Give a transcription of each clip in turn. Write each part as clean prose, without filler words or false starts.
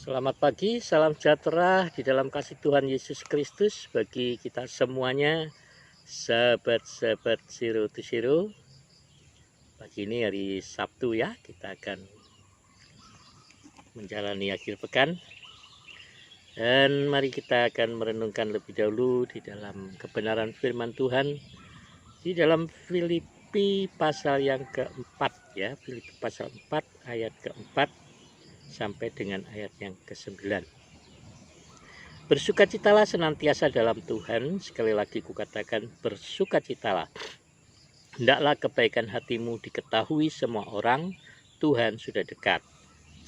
Selamat pagi, salam sejahtera di dalam kasih Tuhan Yesus Kristus bagi kita semuanya, sahabat-sahabat Zero to Zero. Pagi ini hari Sabtu ya, kita akan menjalani akhir pekan. Dan mari kita akan merenungkan lebih dahulu di dalam kebenaran firman Tuhan di dalam Filipi pasal yang keempat ya, Filipi pasal 4 ayat keempat sampai dengan ayat yang ke-9. Bersukacitalah senantiasa dalam Tuhan. Sekali lagi kukatakan bersukacitalah. Hendaklah kebaikan hatimu diketahui semua orang. Tuhan sudah dekat.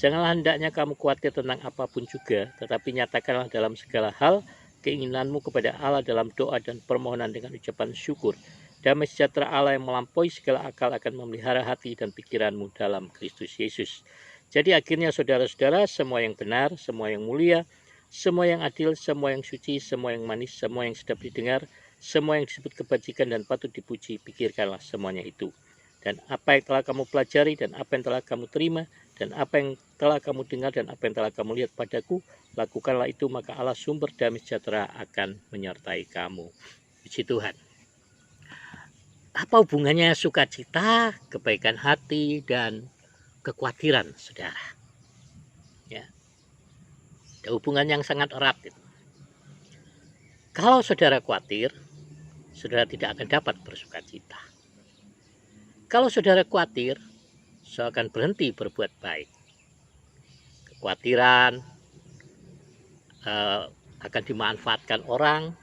Janganlah hendaknya kamu khawatir tentang apapun juga, tetapi nyatakanlah dalam segala hal keinginanmu kepada Allah dalam doa dan permohonan dengan ucapan syukur. Damai sejahtera Allah yang melampaui segala akal akan memelihara hati dan pikiranmu dalam Kristus Yesus. Jadi akhirnya saudara-saudara, semua yang benar, semua yang mulia, semua yang adil, semua yang suci, semua yang manis, semua yang sedap didengar, semua yang disebut kebajikan dan patut dipuji, pikirkanlah semuanya itu. Dan apa yang telah kamu pelajari, dan apa yang telah kamu terima, dan apa yang telah kamu dengar, dan apa yang telah kamu lihat padaku, lakukanlah itu, maka Allah sumber damai sejahtera akan menyertai kamu. Puji Tuhan. Apa hubungannya sukacita, kebaikan hati, dan kekhawatiran, saudara? Ya, ada hubungan yang sangat erat. Kalau saudara khawatir, saudara tidak akan dapat bersukacita. Kalau saudara khawatir, saudara akan berhenti berbuat baik. Kekhawatiran akan dimanfaatkan orang.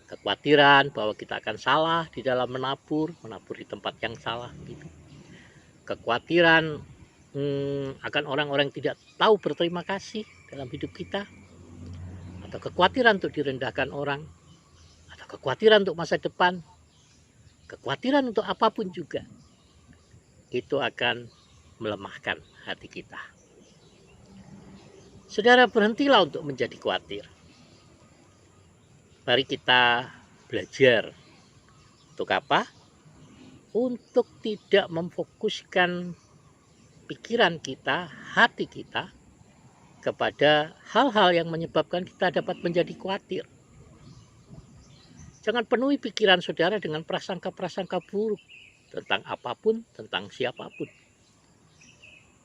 Kekhawatiran bahwa kita akan salah di dalam menabur di tempat yang salah. Gitu. Kekhawatiran akan orang-orang tidak tahu berterima kasih dalam hidup kita. Atau kekhawatiran untuk direndahkan orang. Atau kekhawatiran untuk masa depan. Kekhawatiran untuk apapun juga. Itu akan melemahkan hati kita. Saudara, berhentilah untuk menjadi khawatir. Mari kita belajar. Untuk apa? Untuk tidak memfokuskan pikiran kita, hati kita, kepada hal-hal yang menyebabkan kita dapat menjadi khawatir. Jangan penuhi pikiran saudara dengan prasangka-prasangka buruk tentang apapun, tentang siapapun.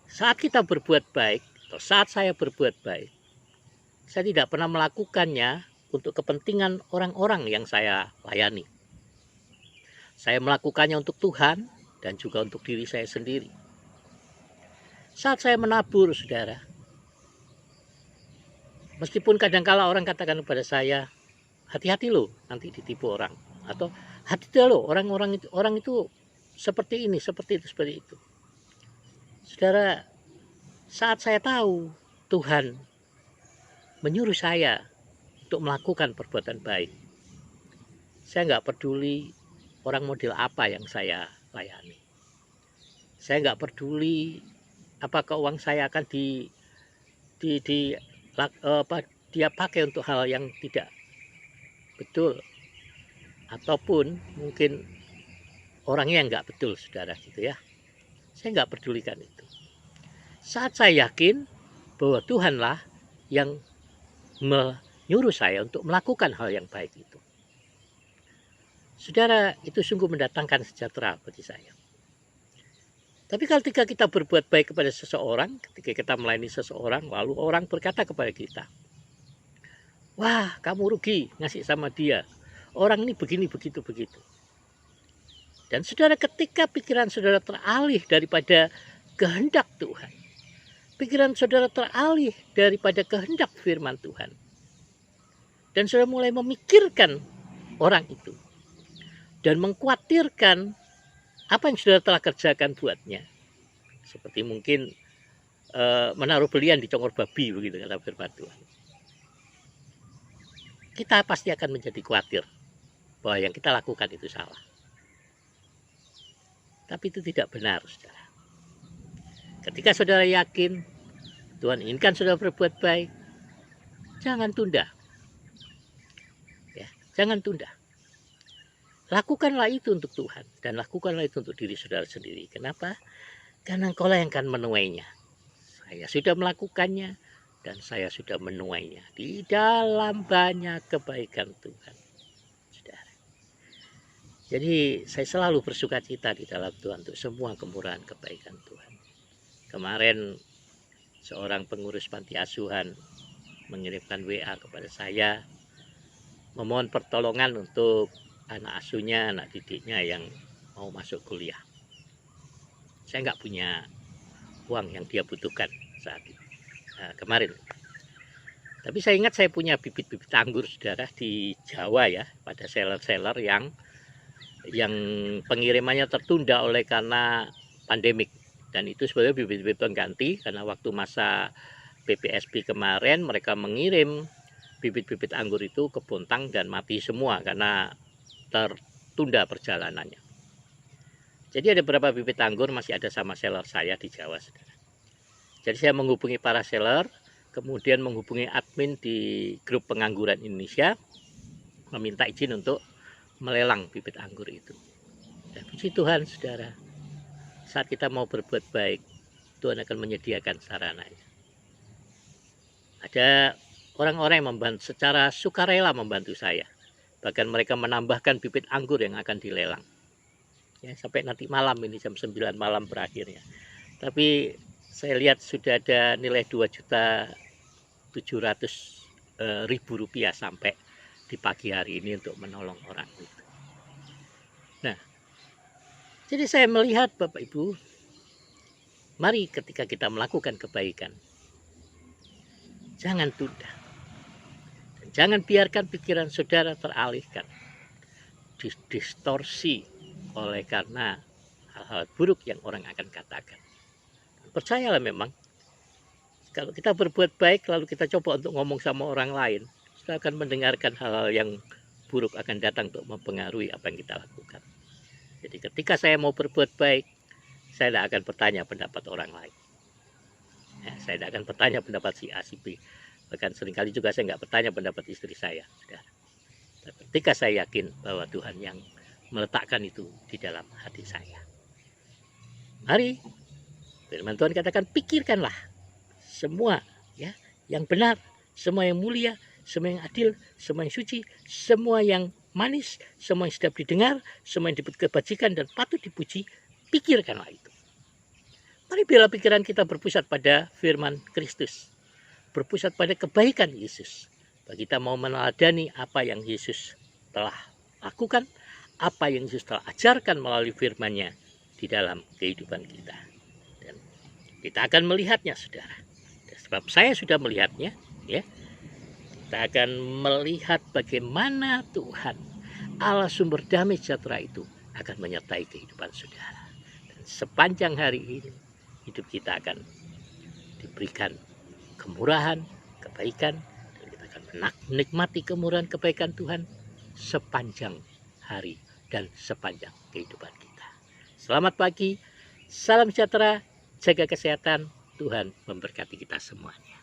Saat kita berbuat baik, atau saat saya berbuat baik, saya tidak pernah melakukannya untuk kepentingan orang-orang yang saya layani. Saya melakukannya untuk Tuhan dan juga untuk diri saya sendiri. Saat saya menabur, saudara, meskipun kadangkala orang katakan kepada saya, hati-hati loh, nanti ditipu orang. Atau hati-hati loh, orang itu seperti ini, seperti itu. Saudara, saat saya tahu Tuhan menyuruh saya untuk melakukan perbuatan baik, saya nggak peduli orang model apa yang saya layani. Saya nggak peduli apakah uang saya akan dia pakai untuk hal yang tidak betul, ataupun mungkin orangnya yang nggak betul, saudara, gitu ya. Saya nggak pedulikan itu. Saat saya yakin bahwa Tuhanlah yang menyuruh saya untuk melakukan hal yang baik itu, saudara, itu sungguh mendatangkan sejahtera bagi saya. Tapi ketika kita berbuat baik kepada seseorang, ketika kita melayani seseorang, lalu orang berkata kepada kita, wah, kamu rugi ngasih sama dia. Orang ini begini, begitu. Dan saudara, ketika pikiran saudara teralih daripada kehendak Tuhan, pikiran saudara teralih daripada kehendak firman Tuhan, dan saudara mulai memikirkan orang itu, dan mengkhawatirkan apa yang saudara telah kerjakan buatnya. Seperti mungkin menaruh belian di congor babi, begitu kata firman Tuhan. Kita pasti akan menjadi khawatir bahwa yang kita lakukan itu salah. Tapi itu tidak benar, saudara. Ketika saudara yakin Tuhan inginkan saudara berbuat baik, jangan tunda. Ya, jangan tunda. Lakukanlah itu untuk Tuhan dan lakukanlah itu untuk diri saudara sendiri. Kenapa? Karena engkaulah yang akan menuainya. Saya sudah melakukannya, dan saya sudah menuainya di dalam banyak kebaikan Tuhan. Saudara. Jadi saya selalu bersuka cita di dalam Tuhan untuk semua kemurahan kebaikan Tuhan. Kemarin seorang pengurus panti asuhan mengirimkan WA kepada saya, memohon pertolongan untuk anak asuhnya, anak didiknya yang mau masuk kuliah. Saya nggak punya uang yang dia butuhkan saat itu, kemarin. Tapi saya ingat saya punya bibit-bibit anggur, saudara, di Jawa ya, pada seller-seller yang pengirimannya tertunda oleh karena pandemik. Dan itu sebenarnya bibit-bibit pengganti, karena waktu masa PPSB kemarin mereka mengirim bibit-bibit anggur itu ke Bontang dan mati semua karena tertunda perjalanannya. Jadi ada beberapa bibit anggur masih ada sama seller saya di Jawa, saudara. Jadi saya menghubungi para seller, kemudian menghubungi admin di grup pengangguran Indonesia, meminta izin untuk melelang bibit anggur itu. Dan puji Tuhan, saudara, saat kita mau berbuat baik, Tuhan akan menyediakan sarananya. Ada orang-orang yang membantu secara sukarela membantu saya. Bahkan mereka menambahkan bibit anggur yang akan dilelang. Ya, sampai nanti malam ini jam 9 malam berakhirnya. Tapi saya lihat sudah ada nilai 2.700.000 rupiah sampai di pagi hari ini untuk menolong orang itu. Nah, jadi saya melihat Bapak Ibu, mari ketika kita melakukan kebaikan, jangan tunda. Dan jangan biarkan pikiran saudara teralihkan, distorsi oleh karena hal-hal buruk yang orang akan katakan. Percayalah memang, kalau kita berbuat baik lalu kita coba untuk ngomong sama orang lain, kita akan mendengarkan hal-hal yang buruk akan datang untuk mempengaruhi apa yang kita lakukan. Jadi ketika saya mau berbuat baik, saya tidak akan bertanya pendapat orang lain. Ya, saya tidak akan bertanya pendapat si A, si B. Bahkan seringkali juga saya nggak bertanya pendapat istri saya. Dan ketika saya yakin bahwa Tuhan yang meletakkan itu di dalam hati saya. Mari, firman Tuhan katakan, pikirkanlah semua ya yang benar, semua yang mulia, semua yang adil, semua yang suci, semua yang manis, semua yang sedap didengar, semua yang disebut kebajikan dan patut dipuji, pikirkanlah itu. Mari bila pikiran kita berpusat pada firman Kristus, berpusat pada kebaikan Yesus. Bagi kita mau meneladani apa yang Yesus telah lakukan, apa yang Yesus telah ajarkan melalui firman-Nya di dalam kehidupan kita. Dan kita akan melihatnya, saudara. Sebab saya sudah melihatnya, ya. Kita akan melihat bagaimana Tuhan, Allah sumber damai sejahtera itu akan menyertai kehidupan saudara. Dan sepanjang hari ini, hidup kita akan diberikan kemurahan, kebaikan, dan kita akan menikmati kemurahan kebaikan Tuhan sepanjang hari dan sepanjang kehidupan kita. Selamat pagi, salam sejahtera, jaga kesehatan, Tuhan memberkati kita semuanya.